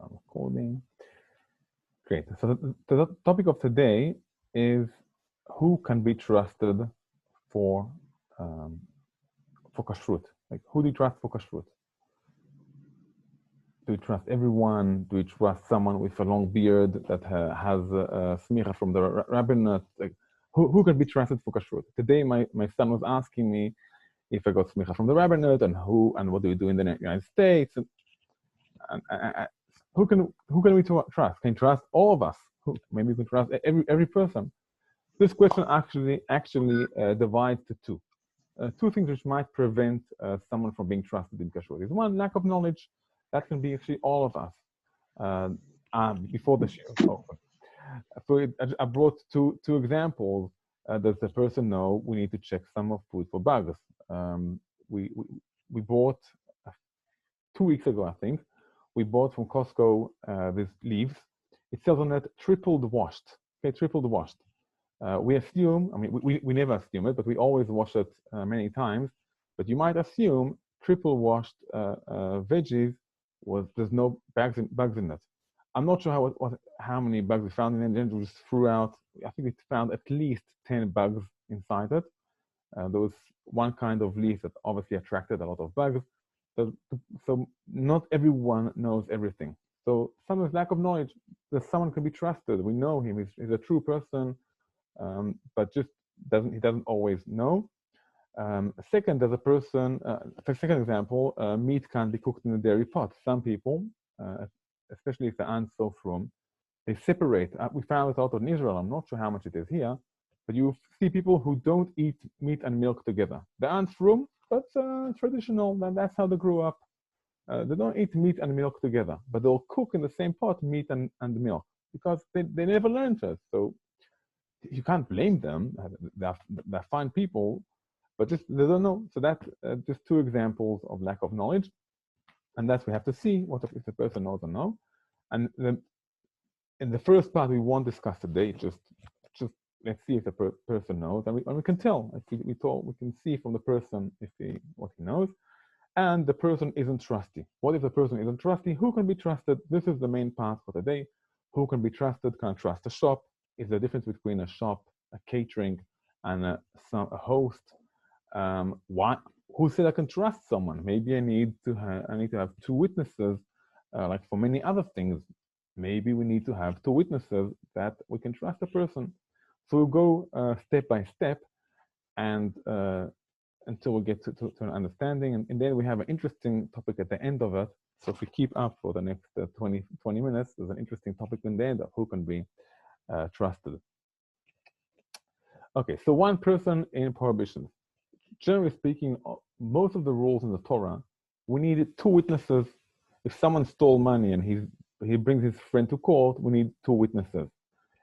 I'm recording. Great. So the topic of today is who can be trusted for um, kashrut. Like, who do you trust for kashrut? Do you trust everyone? Do you trust someone with a long beard that has a smicha from the rabbinate? Like, who can be trusted for kashrut? Today, my son was asking me if I got smicha from the rabbinate and what do we do in the United States? And who can we trust? Can you trust all of us? Maybe you can trust every person. This question actually divides to two. Two things which might prevent someone from being trusted in kashrut is one, lack of knowledge. That can be actually all of us. Before the show, so I brought two examples. Does the person know we need to check some of food for bugs? We bought 2 weeks ago, I think. We bought from Costco these leaves. It says on it tripled washed. Okay, tripled washed. We assume, I mean, we never assume it, but we always wash it many times. But you might assume triple washed veggies there's no bugs in it. I'm not sure how many bugs we found in it. Then we just threw out. I think we found at least 10 bugs inside it. There was one kind of leaf that obviously attracted a lot of bugs. So not everyone knows everything. So sometimes lack of knowledge, that someone can be trusted. We know him. He's a true person. But just he doesn't always know. Second, as a person, second example, meat can't be cooked in a dairy pot. Some people, especially if the ants so from, they separate. We found it out in Israel. I'm not sure how much it is here, but you see people who don't eat meat and milk together. The ants from, that's traditional. That's how they grew up. They don't eat meat and milk together, but they'll cook in the same pot meat and milk because they never learned it. So you can't blame them. They're fine people, but just they don't know. So that's just two examples of lack of knowledge, and that's we have to see what if the person knows or no. And in the first part, we won't discuss today. Just let's see if the person knows, and we can tell. If we can see from the person what he knows, and the person isn't trusty. What if the person isn't trusty? Who can be trusted? This is the main part for today. Who can be trusted? Can I trust a shop? Is the difference between a shop, a catering, and a host? Who said I can trust someone? Maybe I need to have two witnesses, like for many other things. Maybe we need to have two witnesses that we can trust a person. So we'll go step by step, and until we get to an understanding, and then we have an interesting topic at the end of it. So if we keep up for the next 20 minutes, there's an interesting topic in the end of who can be trusted. Okay, so one person in prohibitions. Generally speaking, most of the rules in the Torah, we need two witnesses. If someone stole money and he brings his friend to court, we need two witnesses.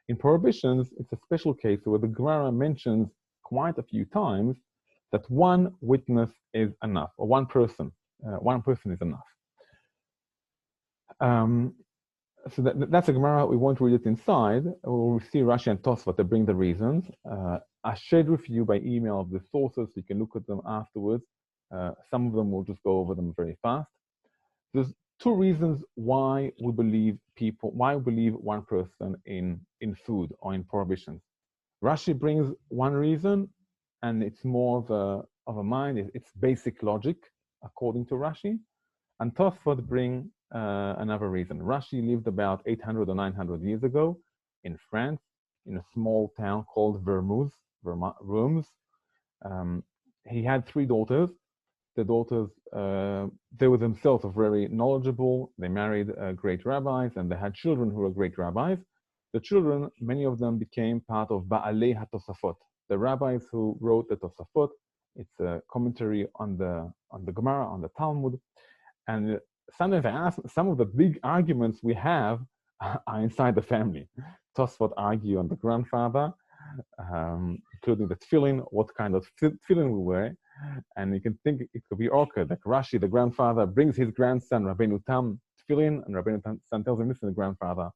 In prohibitions, it's a special case where the Gemara mentions quite a few times that one witness is enough, or one person is enough. So that's a Gemara. We won't read it inside. We'll see Rashi and Tosfot to bring the reasons. I shared with you by email the sources, so you can look at them afterwards. Some of them we'll just go over them very fast. There's two reasons why we believe one person in food or in prohibitions. Rashi brings one reason, and it's more of a mind. It's basic logic, according to Rashi. And Tosfot bring another reason. Rashi lived about 800 or 900 years ago in France, in a small town called Worms. He had three daughters. The daughters, they were themselves very knowledgeable. They married great rabbis, and they had children who were great rabbis. The children, many of them became part of Ba'alei HaTosafot, the rabbis who wrote the Tosafot. It's a commentary on the Gemara, on the Talmud. And sometimes I ask, some of the big arguments we have are inside the family. Tosfot argue on the grandfather, including the tefillin, what kind of tefillin we wear. And you can think it could be awkward. Like Rashi, the grandfather, brings his grandson, Rabbeinu Tam, tefillin, and Rabbeinu Tam tells him, listen, the grandfather,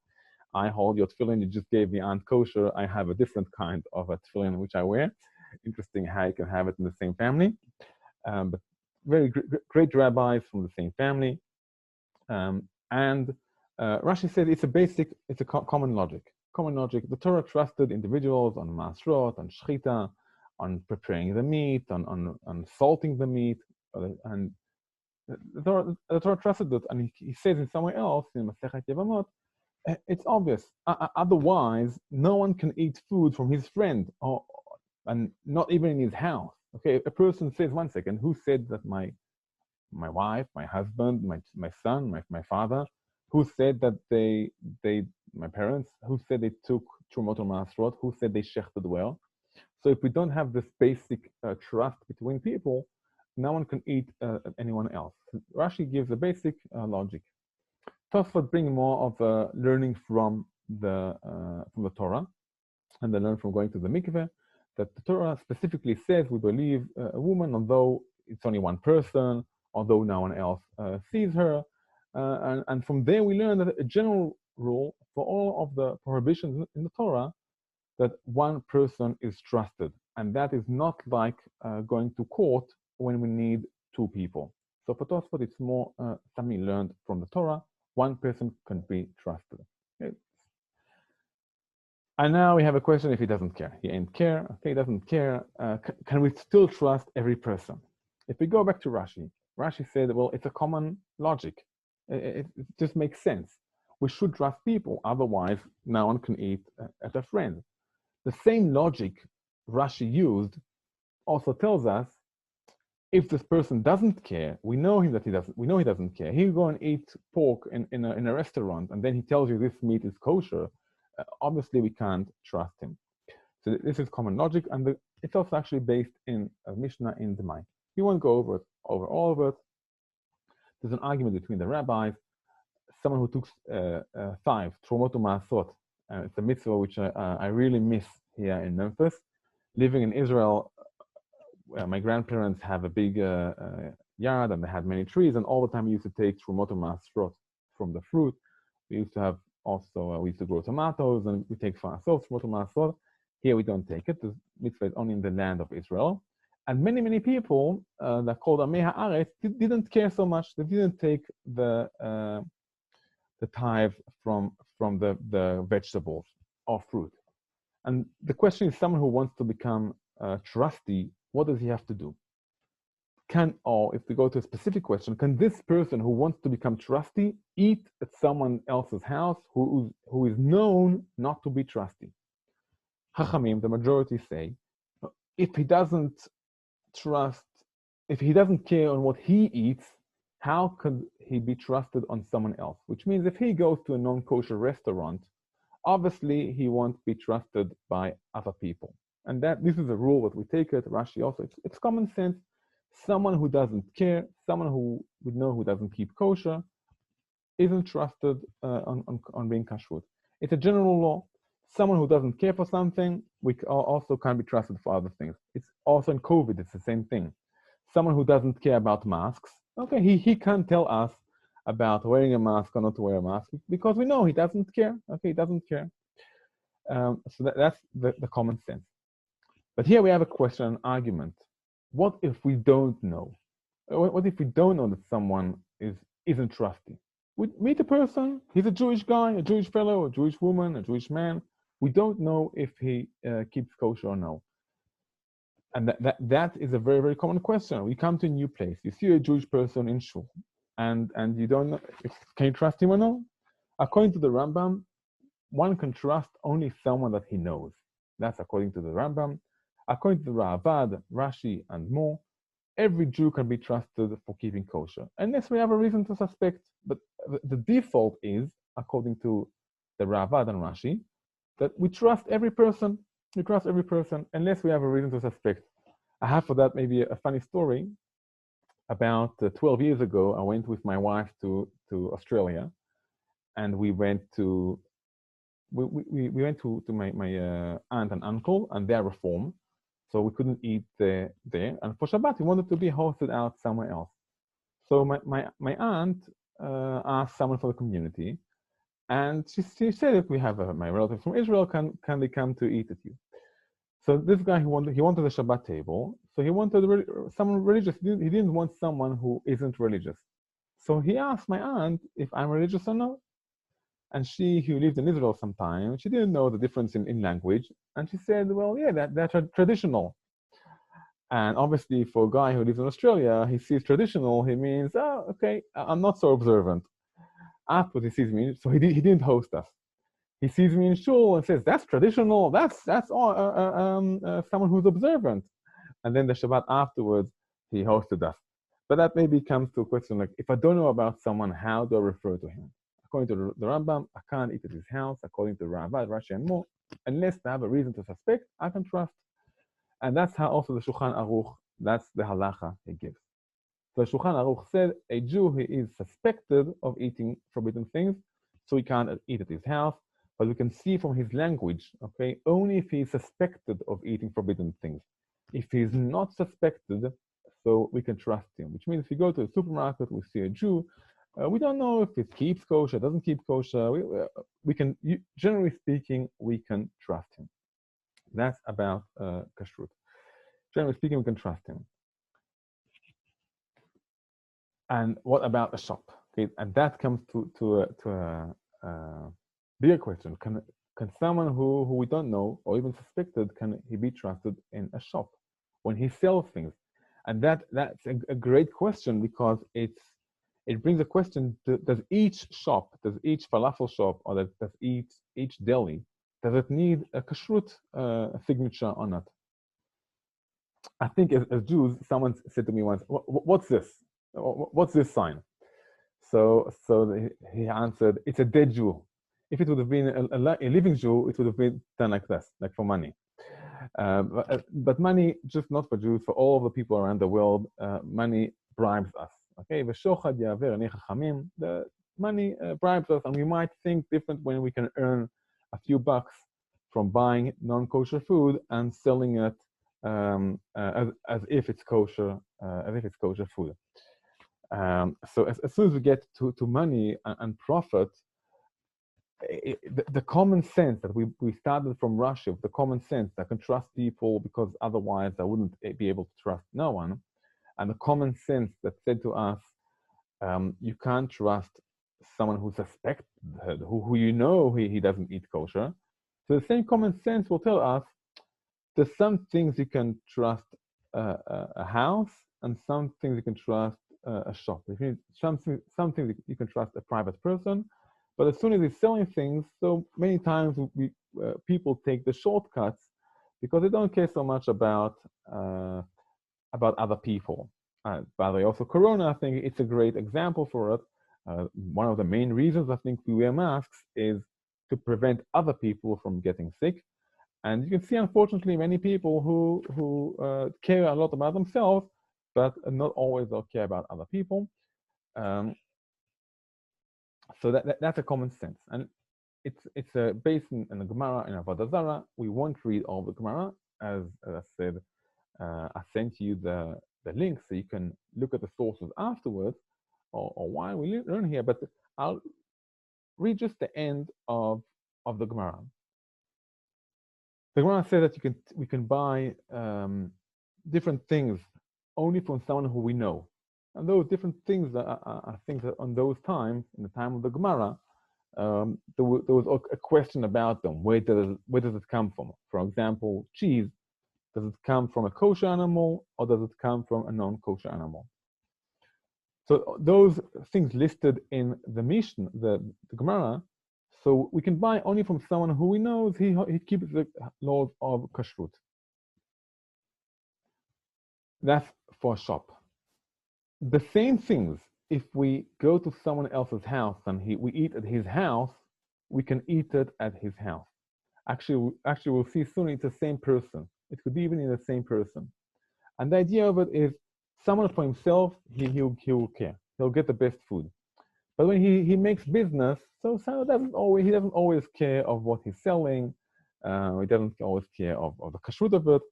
I hold your tefillin, you just gave me Aunt Kosher, I have a different kind of a tefillin which I wear. Interesting how you can have it in the same family. But very great rabbis from the same family. And Rashi said it's a common logic. Common logic. The Torah trusted individuals on masrot, on shchita, on preparing the meat, on salting the meat, and the Torah trusted it. And he says in somewhere else in Masechet Yevamot, it's obvious. Otherwise, no one can eat food from his friend, and not even in his house. Okay, a person says, one second, who said that my wife, my husband, my son, my father, who said that my parents, who said they took Trumot or Masrot, who said they shechted well. So if we don't have this basic trust between people, no one can eat anyone else. Rashi gives a basic logic. Tosfot bring more of learning from the Torah, and they learn from going to the mikveh, that the Torah specifically says we believe a woman, although it's only one person, although no one else sees her. And from there we learn that a general rule for all of the prohibitions in the Torah, that one person is trusted. And that is not like going to court when we need two people. So for Tosfot, it's more something learned from the Torah. One person can be trusted. Okay. And now we have a question if he doesn't care. He ain't care. Okay, he doesn't care. Can we still trust every person? If we go back to Rashi, Rashi said, well, it's a common logic. It just makes sense. We should trust people. Otherwise, no one can eat at a friend. The same logic Rashi used also tells us, if this person doesn't care, we know him that he doesn't. We know he doesn't care. He'll go and eat pork in a restaurant, and then he tells you this meat is kosher. Obviously, we can't trust him. So this is common logic, and it's also actually based in a Mishnah in the Mai. We won't go over all of it. There's an argument between the rabbis. Someone who took 5 Trumot Ma'asot. It's a mitzvah which I really miss here in Memphis. Living in Israel, my grandparents have a big yard, and they had many trees, and all the time we used to take Trumot Ma'asot from the fruit. We used to have also, we used to grow tomatoes, and we take for ourselves Trumot Ma'asot. Here we don't take it. The mitzvah is only in the land of Israel. And many people that called Amei Haaretz didn't care so much. They didn't take the tithe from the vegetables or fruit. And the question is, someone who wants to become trusty, what does he have to do? Or if we go to a specific question, can this person who wants to become trusty eat at someone else's house who is known not to be trusty? Chachamim, the majority say, if he doesn't trust, if he doesn't care on what he eats, how could he be trusted on someone else? Which means if he goes to a non-kosher restaurant, obviously he won't be trusted by other people. And this is a rule that we take it. Rashi also, it's common sense. Someone who doesn't care, someone who we know who doesn't keep kosher, isn't trusted on being kashrut. It's a general law. Someone who doesn't care for something, we also can't be trusted for other things. It's also in COVID, it's the same thing. Someone who doesn't care about masks, okay, he can't tell us about wearing a mask or not to wear a mask, because we know he doesn't care. Okay, he doesn't care. So that's the common sense. But here we have a question, an argument. What if we don't know? What if we don't know that someone isn't trusty? We meet a person, he's a Jewish guy, a Jewish fellow, a Jewish woman, a Jewish man. We don't know if he keeps kosher or no. And that is a very, very common question. We come to a new place, you see a Jewish person in shul, and you don't know, can you trust him or no? According to the Rambam, one can trust only someone that he knows. That's according to the Rambam. According to the Ravad, Rashi, and more, every Jew can be trusted for keeping kosher, unless we have a reason to suspect. But the default is, according to the Ravad and Rashi, that we trust every person. We trust every person, unless we have a reason to suspect. I have for that maybe a funny story. About 12 years ago, I went with my wife to Australia, and we went to my aunt and uncle, and they're Reform, so we couldn't eat there. And for Shabbat, we wanted to be hosted out somewhere else. So my aunt asked someone for the community, and she said, if we have my relatives from Israel, can they come to eat at you? So this guy, he wanted a Shabbat table, so he wanted someone religious. He didn't want someone who isn't religious. So he asked my aunt if I'm religious or no. And she, who lived in Israel sometime, she didn't know the difference in language. And she said, well, yeah, that's traditional. And obviously, for a guy who lives in Australia, he sees traditional, he means, oh, okay, I'm not so observant. After he sees me, so he didn't host us. He sees me in shul and says, that's traditional, that's all, someone who's observant. And then the Shabbat afterwards, he hosted us. But that maybe comes to a question like, if I don't know about someone, how do I refer to him? According to the Rambam, I can't eat at his house. According to Ravad, Rashi, and more, unless I have a reason to suspect, I can trust. And that's how also the Shulchan Aruch, that's the halacha he gives. So Shulchan Aruch said, a Jew who is suspected of eating forbidden things, so he can't eat at his house. But we can see from his language, okay, only if he is suspected of eating forbidden things. If he is not suspected, so we can trust him, which means if you go to a supermarket, we see a Jew, we don't know if it keeps kosher, doesn't keep kosher. We can, generally speaking, we can trust him. That's about kashrut. Generally speaking, we can trust him. And what about a shop? Okay, and that comes to a bigger question. Can someone who we don't know or even suspected, can he be trusted in a shop when he sells things? And that's a great question, because it brings a question: does each shop, does each falafel shop, or does each deli, does it need a kashrut signature on it? I think as Jews, someone said to me once, "What's this? What's this sign?" So he answered, "It's a dead Jew. If it would have been a living Jew, it would have been done like this, like for money. But money, just not for Jews, for all the people around the world, money bribes us. Okay, the money bribes us, and we might think different when we can earn a few bucks from buying non-kosher food and selling it as if it's kosher, food. So as soon as we get to money and profit, the common sense that we started from Russia, the common sense that I can trust people because otherwise I wouldn't be able to trust no one, and the common sense that said to us, you can't trust someone who's suspected, who you know he doesn't eat kosher. So the same common sense will tell us there's some things you can trust a house, and some things you can trust a shop. Some things you can trust a private person, but as soon as he's selling things, so many times people take the shortcuts because they don't care so much about other people. By the way, also Corona, I think it's a great example for it. One of the main reasons I think we wear masks is to prevent other people from getting sick. And you can see, unfortunately, many people who care a lot about themselves, but not always they'll care about other people. So that's a common sense, and it's based in the Gemara in Avodah Zarah. We won't read all the Gemara, as I said. I sent you the link so you can look at the sources afterwards, or while we learn here. But I'll read just the end of the Gemara. The Gemara says that we can buy different things only from someone who we know. And those different things are things that on those times, in the time of the Gemara, there was a question about them. Where does it come from? For example, cheese. Does it come from a kosher animal, or does it come from a non-kosher animal? So those things listed in the Mishnah, the Gemara, so we can buy only from someone who we know he keeps the laws of kashrut. That's for a shop. The same things, if we go to someone else's house and we eat at his house, we can eat it at his house. Actually, we'll see soon it's the same person. It could be even in the same person. And the idea of it is someone for himself, he'll care. He'll get the best food. But when he makes business, so he doesn't always care of what he's selling. He doesn't always care of the kashrut of it.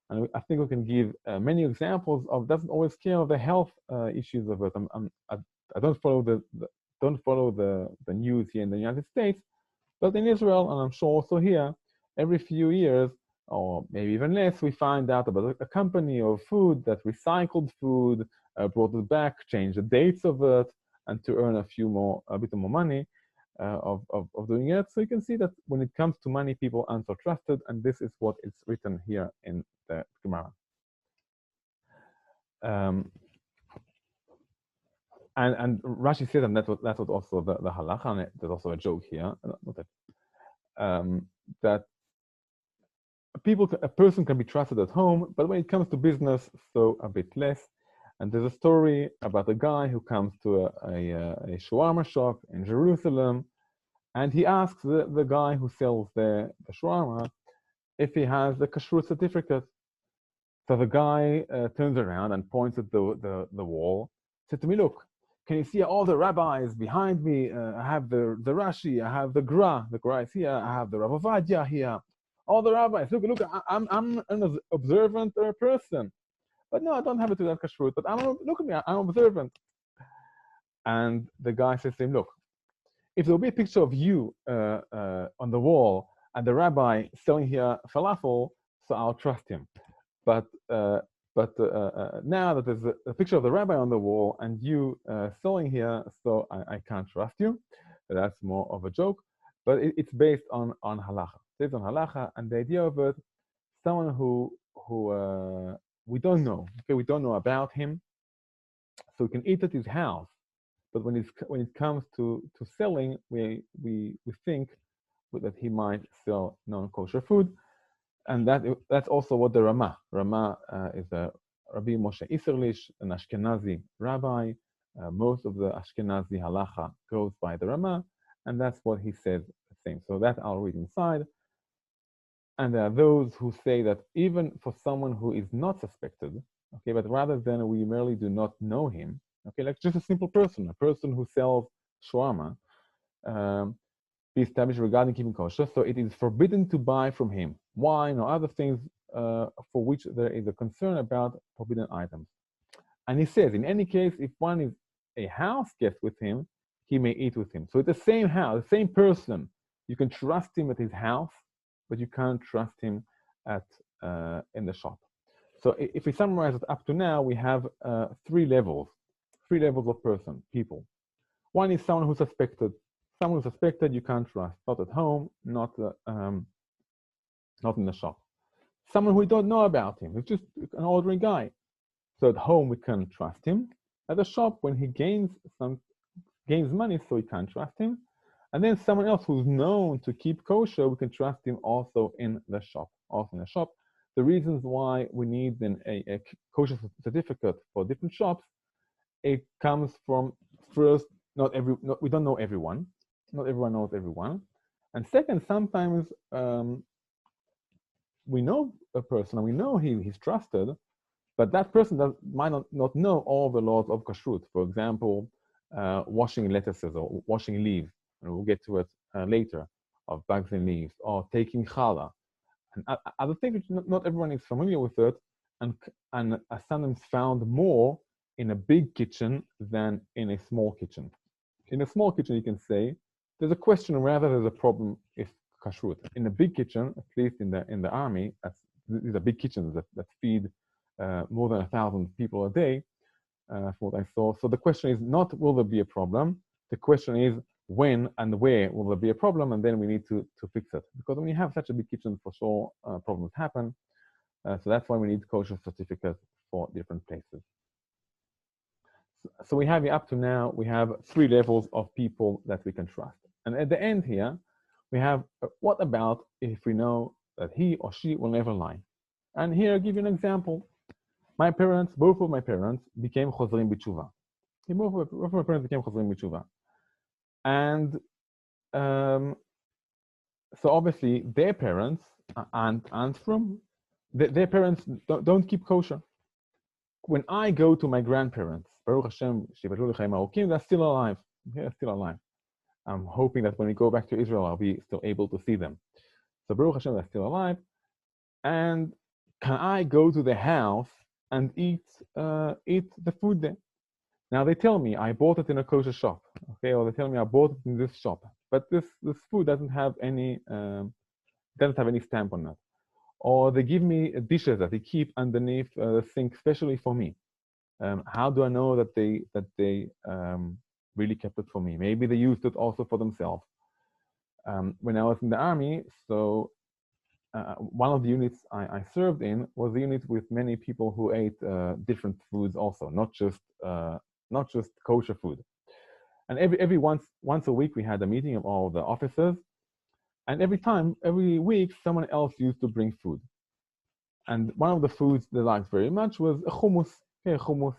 And I think we can give many examples of doesn't always care of the health issues of it. I don't follow the news here in the United States, but in Israel, and I'm sure also here, every few years, or maybe even less, we find out about a company of food that recycled food, brought it back, changed the dates of it, and to earn a bit more money. of doing it. So you can see that when it comes to money, people aren't so trusted, and this is what is written here in the Gemara. And Rashi says, and that was also the halacha, and there's also a joke here, not that, that a person can be trusted at home, but when it comes to business, so a bit less. And there's a story about a guy who comes to a shawarma shop in Jerusalem, and he asks the guy who sells the shawarma if he has the Kashrut certificate. So the guy turns around and points at the wall, said to me, look, can you see all the rabbis behind me? I have the Rashi, I have the Gra is here, I have the Rav Ovadia here, all the rabbis. Look, I'm an observant person. But no, I don't have it to that kashrut, but look at me, I'm observant. And the guy says to him, look, if there'll be a picture of you on the wall and the rabbi selling here falafel, so I'll trust him. But now that there's a picture of the rabbi on the wall and you selling here, so I can't trust you. That's more of a joke, but it's based on halacha. It's based on halacha, and the idea of it, someone who we don't know. Okay, we don't know about him, so we can eat at his house. But when it comes to selling, we think that he might sell non-kosher food, and that's also what the Rama is a Rabbi Moshe Isserlich, an Ashkenazi rabbi. Most of the Ashkenazi halacha goes by the Rama, and that's what he says the same. So that I'll read inside. And there are those who say that even for someone who is not suspected, okay, but rather than we merely do not know him, okay, like just a simple person, a person who sells shawarma, be established regarding keeping kosher, so it is forbidden to buy from him wine or other things for which there is a concern about forbidden items. And he says, in any case, if one is a house guest with him, he may eat with him. So it's the same house, the same person. You can trust him at his house, but you can't trust him in the shop. So if we summarize it up to now, we have three levels of people. One is someone who's suspected. Someone who's suspected you can't trust, not at home, not in the shop. Someone who we don't know about him, it's just an ordinary guy. So at home we can trust him. At the shop, when he gains money, so we can't trust him. And then someone else who's known to keep kosher, we can trust him also in the shop. The reasons why we need then a kosher certificate for different shops, it comes from first, we don't know everyone. Not everyone knows everyone. And second, sometimes we know a person and we know he's trusted, but that person might not know all the laws of kashrut. For example, washing lettuces or washing leaves. And we'll get to it later, of bugs and leaves, or taking challah, and other things which not everyone is familiar with it, and are sometimes found more in a big kitchen than in a small kitchen. In a small kitchen, you can say there's a question whether there's a problem if kashrut. In a big kitchen, at least in the army, these are big kitchens that feed more than 1,000 people a day, from what I saw. So the question is not will there be a problem. The question is when and where will there be a problem, and then we need to fix it. Because when you have such a big kitchen, for sure, problems happen. So that's why we need kosher certificates for different places. So we have here up to now, we have three levels of people that we can trust. And at the end here, we have what about if we know that he or she will never lie? And here I'll give you an example. Both of my parents became chozrim b'tshuva. Both of my parents became chozrim b'tshuva. And so obviously their parents aren't from, their parents don't keep kosher. When I go to my grandparents, Baruch Hashem, they're still alive. They're still alive. I'm hoping that when we go back to Israel, I'll be still able to see them. So Baruch Hashem, they're still alive. And can I go to their house and eat the food there? Now they tell me I bought it in a kosher shop, okay, or they tell me I bought it in this shop, but this food doesn't have any stamp on it, or they give me dishes that they keep underneath the sink, especially for me. How do I know that they really kept it for me? Maybe they used it also for themselves. When I was in the army, so one of the units I served in was a unit with many people who ate different foods also, not just kosher food. And every once a week we had a meeting of all the officers, and every week someone else used to bring food. And one of the foods they liked very much was hummus. Okay, hummus.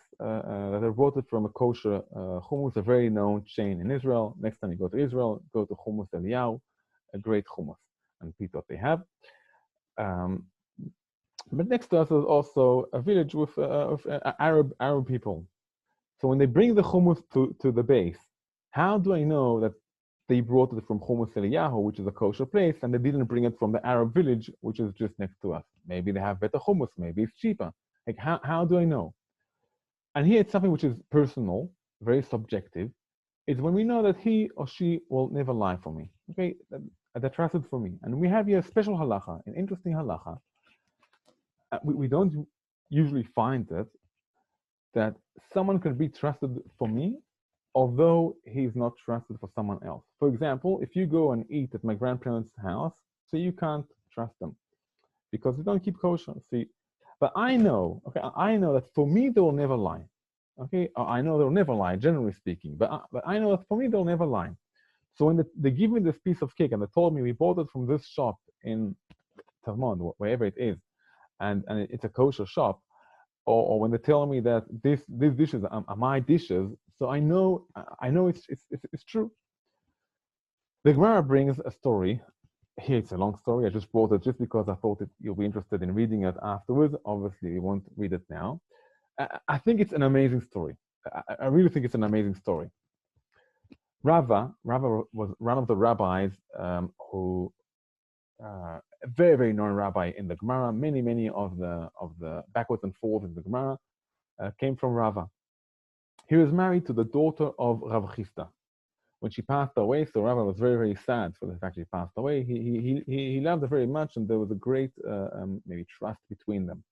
They brought it from a kosher hummus, a very known chain in Israel. Next time you go to Israel, go to Hummus Eliyahu, a great hummus and pizza they have. But next to us was also a village with Arab people. So when they bring the hummus to the base, how do I know that they brought it from Hummus Eliyahu, which is a kosher place, and they didn't bring it from the Arab village, which is just next to us? Maybe they have better hummus, maybe it's cheaper. Like, how do I know? And here it's something which is personal, very subjective. It's when we know that he or she will never lie for me. Okay, they're trusted for me. And we have here a special halacha, an interesting halacha. We don't usually find it, that someone can be trusted for me, although he's not trusted for someone else. For example, if you go and eat at my grandparents' house, so you can't trust them because they don't keep kosher. See, but I know, okay, I know that for me they will never lie. Okay, I know they'll never lie, generally speaking, but I know that for me they'll never lie. So when they give me this piece of cake and they told me we bought it from this shop in Talmud, wherever it is, and it's a kosher shop, or when they tell me that these dishes are my dishes, so I know it's true. The Gemara brings a story. Here it's a long story. I just brought it just because I thought you'll be interested in reading it afterwards. Obviously, you won't read it now. I think it's an amazing story. I really think it's an amazing story. Rava was one of the rabbis who a very, very known rabbi in the Gemara. Many of the backwards and forwards in the Gemara came from Rava. He was married to the daughter of Rav Chisda. When she passed away, so Rava was very, very sad for the fact she passed away. He loved her very much, and there was a great maybe trust between them.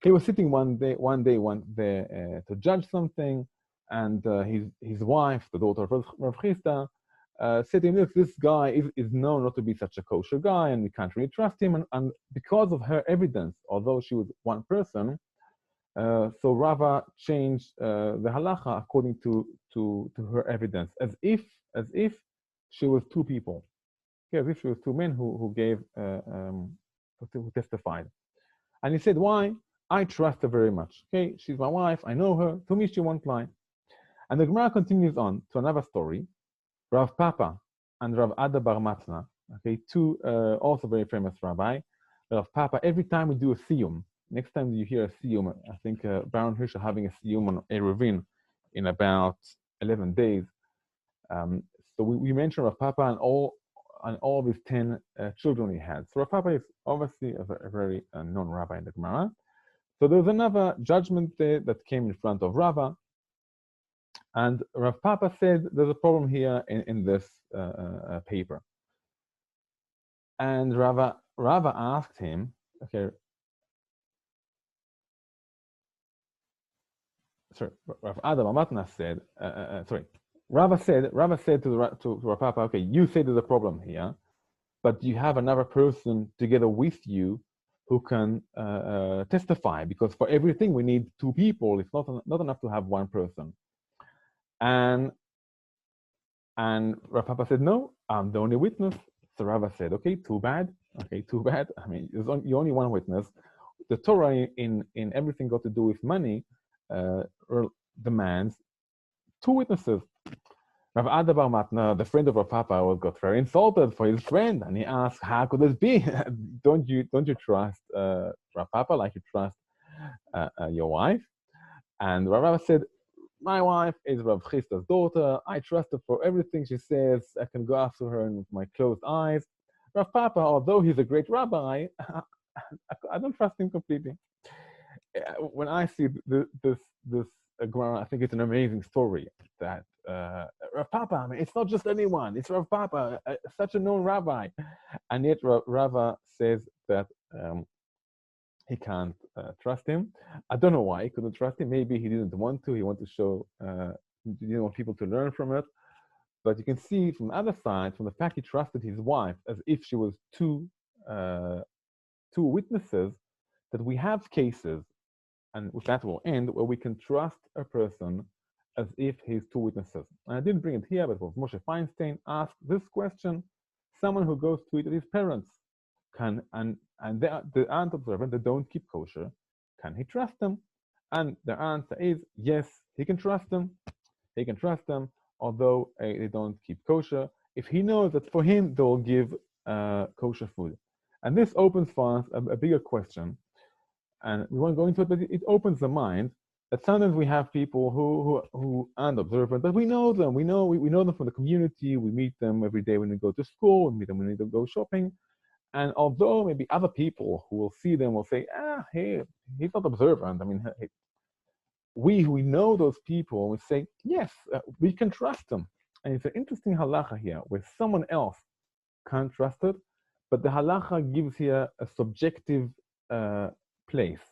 He was sitting one day to judge something, and his wife, the daughter of Rav Chisda, said to him, "Look, this guy is known not to be such a kosher guy, and we can't really trust him." And because of her evidence, although she was one person, so Rava changed the halacha according to her evidence, as if she was two people, okay, as if she was two men who gave who testified. And he said, "Why? I trust her very much. Okay, she's my wife. I know her. To me, she won't lie." And the Gemara continues on to another story. Rav Papa and Rav Ada Bar Matna, okay, two also very famous rabbi. Rav Papa, every time we do a siyum, next time you hear a siyum, I think Baron Hirsch are having a siyum on Eruvin in about 11 days. So we mentioned Rav Papa and all of his 10 children he had. So Rav Papa is obviously a very known rabbi in the Gemara. So there was another judgment there that came in front of Rava, and Rav Papa said there's a problem here in this paper. And Rava asked him, okay, sorry, Rav Adam Amatna said, sorry, Rava said to Rav Papa, okay, you say there's a problem here, but you have another person together with you who can testify, because for everything we need two people. It's not enough to have one person. And Rav Papa said, no, I'm the only witness. So Rava said, okay, too bad. Okay, too bad. I mean, you're only one witness. The Torah in everything got to do with money demands two witnesses. Rav Ada Bar Matna, the friend of Rav Papa, got very insulted for his friend, and he asked, "How could this be? Don't you trust Rav Papa like you trust your wife?" And Rav Papa said, "My wife is Rav Chisda's daughter. I trust her for everything she says. I can go after her with my closed eyes. Rav Papa, although he's a great rabbi, I don't trust him completely." When I see this Gemara, I think it's an amazing story that Rav Papa, I mean, it's not just anyone, it's Rav Papa, such a known rabbi. And yet Rava says that he can't trust him. I don't know why he couldn't trust him. Maybe he didn't want to. He wanted to show, he didn't want people to learn from it. But you can see from the other side, from the fact he trusted his wife as if she was two witnesses, that we have cases, and with that will end, where we can trust a person as if he's two witnesses. And I didn't bring it here, but it was Moshe Feinstein asked this question: someone who goes to eat with his parents, and they aren't observant, they don't keep kosher, can he trust them? And the answer is yes, he can trust them. He can trust them, although they don't keep kosher, if he knows that for him they will give kosher food. And this opens for us a bigger question, and we won't go into it, but it opens the mind that sometimes we have people who aren't observant, but we know them. We know them from the community. We meet them every day when we go to school. We meet them when we go shopping. And although maybe other people who will see them will say, hey, he's not observant. I mean, we know those people, we say, yes, we can trust them. And it's an interesting halacha here, where someone else can't trust it, but the halacha gives here a subjective place,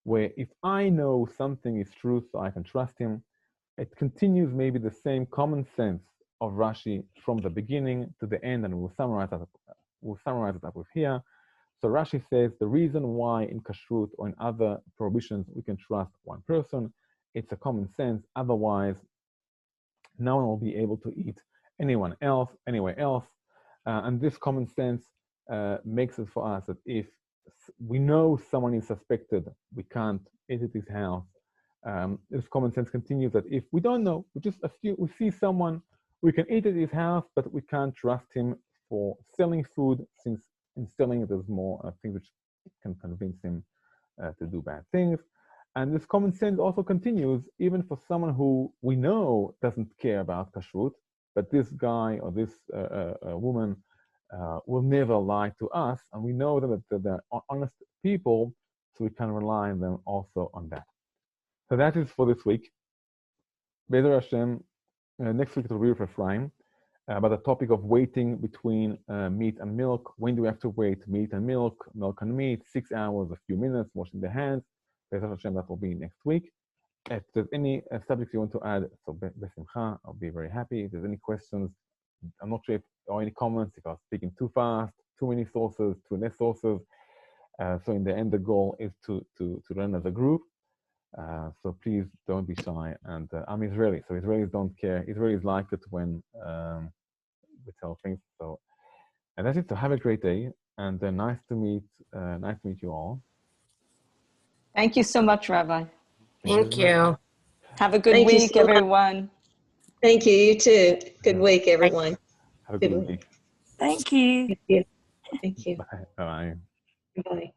where if I know something is true, so I can trust him, it continues maybe the same common sense of Rashi from the beginning to the end, and we'll summarize it up with here. So Rashi says the reason why in Kashrut or in other prohibitions we can trust one person, it's a common sense. Otherwise, no one will be able to eat anywhere else. And this common sense makes it for us that if we know someone is suspected, we can't eat at his house. This common sense continues that if we don't know, we see someone, we can eat at his house, but we can't trust him for selling food, since in selling there's more things which can convince him to do bad things. And this common sense also continues even for someone who we know doesn't care about kashrut, but this guy or this woman will never lie to us, and we know that they're honest people, so we can rely on them also on that. So that is for this week. Be'ezer Hashem, next week it will be with Ephraim, about the topic of waiting between meat and milk. When do we have to wait meat and milk, milk and meat? 6 hours, a few minutes, washing the hands. Be'ezer Hashem, that will be next week. If there's any subjects you want to add, so besimcha, I'll be very happy. If there's any questions, I'm not sure or any comments, if I was speaking too fast, too many sources, too less sources. So in the end, the goal is to learn as a group. So please don't be shy. And I'm Israeli, so Israelis don't care. Israelis like it when we tell things. So, and that's it. So have a great day, and nice to meet you all. Thank you so much, Rabbi. Thank you. Have a good week, everyone. Thank you. You too. Good week, everyone. Have a good week. Thank you. Thank you. Thank you. Bye. Bye. Bye.